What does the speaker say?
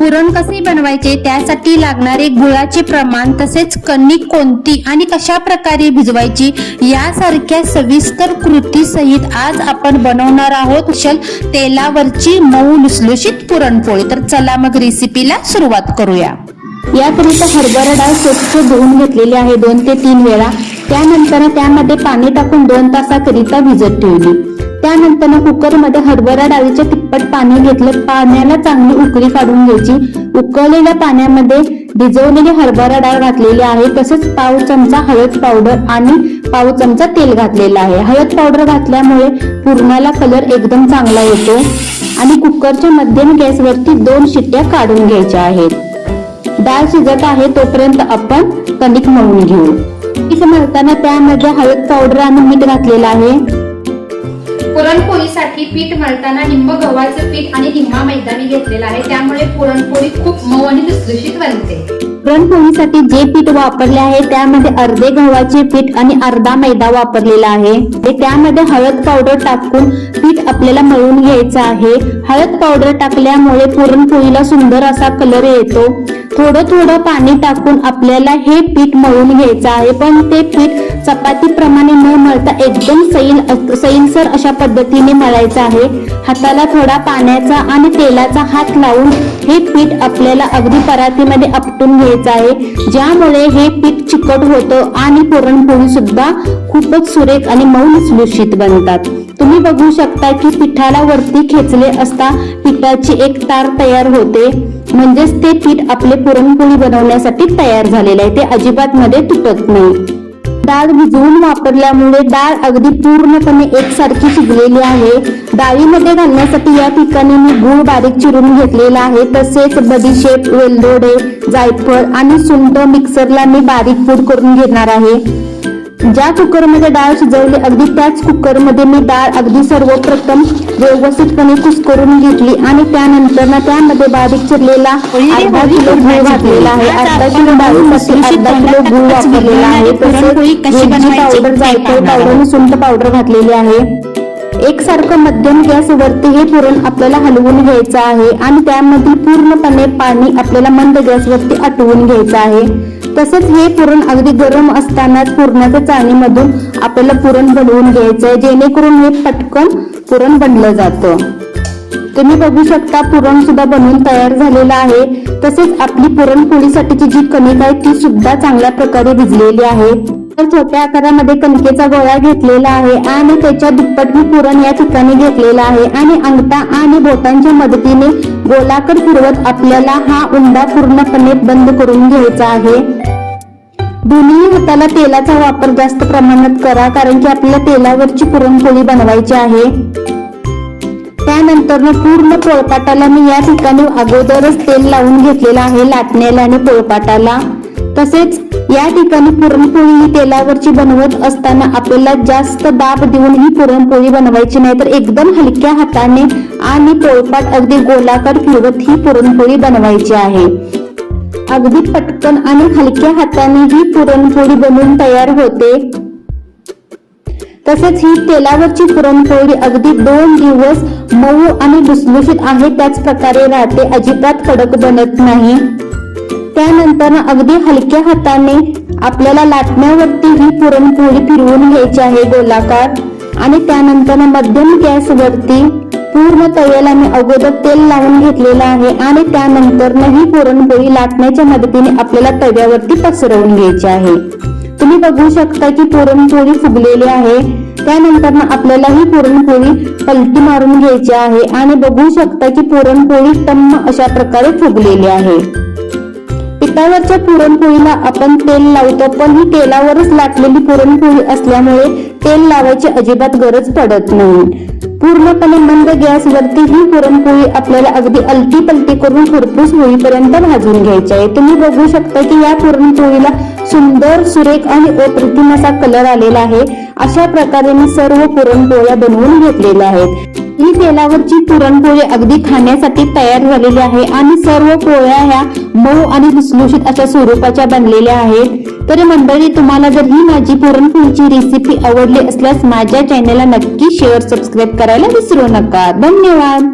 पुरण कसे बनवायचे, त्यासाठी लागणारे गुळाचे प्रमाण, तसेच कणिक कोणती आणि कशा प्रकारे भिजवायची यासारख्या सविस्तर कृती सहित आज आपण बनवणार आहोत तेलावरची मऊ लुसलुशीत पुरणपोळी। तर चला मग रेसिपीला सुरुवात करूया। याकरिता हरभरा डाळ स्वच्छ धुवून घेतलेली आहे 2 ते 3 वेळा। त्यानंतर त्यामध्ये पाणी टाकून 2 तासाकरिता भिजत ठेवली। त्यानंतर कुकरमध्ये हरभरा डाळीचे तिप्पट पाणी घेतले। पाण्याला चांगली उकळी काढून घ्यायची। उकळलेल्या पाण्यामध्ये भिजवलेली हरभरा डाळ घातलेली आहे। तसेच पाव चमचा हळद पावडर आणि पाव चमचा तेल घातलेलं आहे। हळद पावडर घातल्यामुळे पुरणाला कलर एकदम चांगला येतो। आणि कुकरच्या मध्यम गॅसवरती 2 शिट्ट्या काढून घ्यायच्या आहेत। डाळ शिजत आहे तोपर्यंत आपण कणिक मळून घेऊ। कणिक मळताना त्यामध्ये हळद पावडर आणि मीठ घातलेलं आहे। पुरणपोळीसाठी पीठ मळताना निम्म गव्हाचं पीठ आणि निम्मा मैदा मी घेतलेला आहे, त्यामुळे पुरणपोळी खूप मऊ आणि लुसलुशीत बनते। पुरणपोळीसाठी जे पीठ वापरले आहे त्यामध्ये अर्धे गव्हाचे पीठ आणि अर्धा मैदा वापरलेला आहे। त्यामध्ये हळद पावडर टाकून पीठ आपल्याला मळून घ्यायचं आहे। हळद पावडर टाकल्यामुळे पुरणपोळीला सुंदर असा कलर येतो। थोडं थोडं पाणी टाकून आपल्याला हे पीठ मळून घ्यायचं आहे, पण ते पीठ चपाती प्रमाणे न मळता एकदम सैलसर अशा पद्धतीने मळायचं आहे। हाताला थोडा पाण्याचा आणि तेलाचा हात लावून हे पीठ आपल्याला अगदी परातीमध्ये आपटून घ्यायचं आहे, ज्यामुळे हे पीठ चिकट होतं आणि पुरणपोळी सुद्धा खूपच सुरेख आणि मऊ लुसलुशीत बनतात। तुम्ही बघू शकता की पिठाला वरती खेचले असता पिठाची एक तार तयार होते, म्हणजेच ते पीठ आपले पुरणपोळी बनवण्यासाठी तयार झालेले आहे। ते अजिबात मध्ये तुटत नाही। डाळ भिजवून वापरल्यामुळे डाळ अगदी पूर्णपणे एकसारखी शिजलेली आहे। डाळीमध्ये घालण्यासाठी या ठिकाणी मी गूळ बारीक चिरून घेतलेला आहे। तसेच बडीशेप, वेलदोडे, जायफळ आणि सुंठ मिक्सरला मी बारीक पूड करून घेणार आहे। ज्या कुकरमध्ये डाळ शिजवली अगदी त्याच कुकरमध्ये मी डाळ अगदी सर्वप्रथम व्यवस्थितपणे कुस्करून घेतली आणि त्यानंतर त्यामध्ये बारीक चिरलेला अर्धा किलो गूळ घातलेला आहे। अर्धा किलो डाळीसाठी अर्धा किलो गूळ वापरलेला आहे। तसेच वेलची पावडर, जायफळ पावडर आणि सुंठ पावडर घातलेली आहे। एकसारखं मध्यम गॅसवरती हे पुरण आपल्याला हलवून घ्यायचं आहे आणि त्यामधील पूर्णपणे पाणी आपल्याला मंद गॅसवरती आटवून घ्यायचं आहे। तसेच हे पुरण अगदी गरम असतानाच पुरणाच्या चाळणीमधून आपल्याला पुरण बनवून घ्यायचं आहे, जेणेकरून हे पटकन पुरण बनलं जातं। तुम्ही बघू शकता पुरण सुद्धा बनवून तयार झालेलं आहे। तसेच आपली पुरणपोळीसाठीची जी कणिक आहे ती सुद्धा चांगल्या प्रकारे भिजलेली आहे। तर छोट्या आकारामध्ये कणकेचा गोळा घेतलेला आहे आणि त्याच्या दुप्पट मी पुरण या ठिकाणी घेतलेला आहे आणि अंगठा आणि बोटांच्या मदतीने गोलाकार फिरवत आपल्याला हा उंडा पूर्णपणे बंद करून घ्यायचा आहे। दोन्ही हाताला तेलाचा वापर जास्त प्रमाणात करा, कारण की आपल्याला तेलावरची पुरणपोळी बनवायची आहे। त्यानंतर पूर्ण पोळपाटाला मी या ठिकाणी अगोदरच तेल लावून घेतलेलं आहे, लाटण्याला आणि पोळपाटाला। तसेच या ठिकाणी पुरणपोळी ही तेलावरची बनवत असताना आपल्याला जास्त दाब देऊन ही पुरणपोळी बनवायची नाही, तर एकदम हलक्या हाताने आणि पोळपाट अगदी गोलाकार फिरवत ही पुरणपोळी बनवायची आहे। अगदी पटकन आणि हलक्या हाताने ही पुरणपोळी बनवून तयार होते। तसेच ही तेलावरची पुरणपोळी अगदी 2 दिवस मऊ आणि लुसलुशीत आहे त्याच प्रकारे राहते, अजिबात कडक बनत नाही। त्यानंतर अगदी हलक्या हाताने आपल्याला लाटण्यावरती ही पुरणपोळी फिरवून घ्यायची आहे गोलाकार आणि त्यानंतर मध्यम गॅसवरती पूर्ण तव्याला मी अगोदर तेल लावून घेतलेलं आहे आणि त्यानंतर ही पुरणपोळी लाटण्याच्या मदतीने आपल्याला तव्यावरती पसरवून घ्यायची आहे। तुम्ही बघू शकता की पुरणपोळी फुगलेली आहे। त्यानंतर आपल्याला ही पुरणपोळी पलटी मारून घ्यायची आहे आणि बघू शकता की पुरणपोळी टम्म अशा प्रकारे फुगलेली आहे। पिठावरच्या पुरणपोळीला आपण तेल लावतो, पण ही तेलावरच लाटलेली पुरणपोळी असल्यामुळे तेल लावायची अजिबात गरज पडत नाही। पूर्णपणे मंद गॅसवरती ही पुरणपोळी आपल्याला अगदी अलटी पलटी करून खरपूस होईपर्यंत भाजून घ्यायची आहे। तुम्ही बघू शकता की या पुरणपोळीला सुंदर सुरेख आणि अप्रतिम असा कलर आलेला आहे। अशा प्रकारे मी सर्व पुरणपोळ्या बनवून घेतलेल्या आहेत। ही तेलावरची पुरणपोळी अगदी खाण्यासाठी तयार झालेली आहे आणि सर्व पोळ्या ह्या मऊ आणि लुसलुशीत अशा स्वरूपाच्या बनलेल्या आहेत। तर मंडळी, तुम्हाला जर ही माझी पुरणपोळीची रेसिपी आवडली असल्यास माझ्या चॅनलला नक्की शेअर, सबस्क्राईब करायला विसरू नका। धन्यवाद।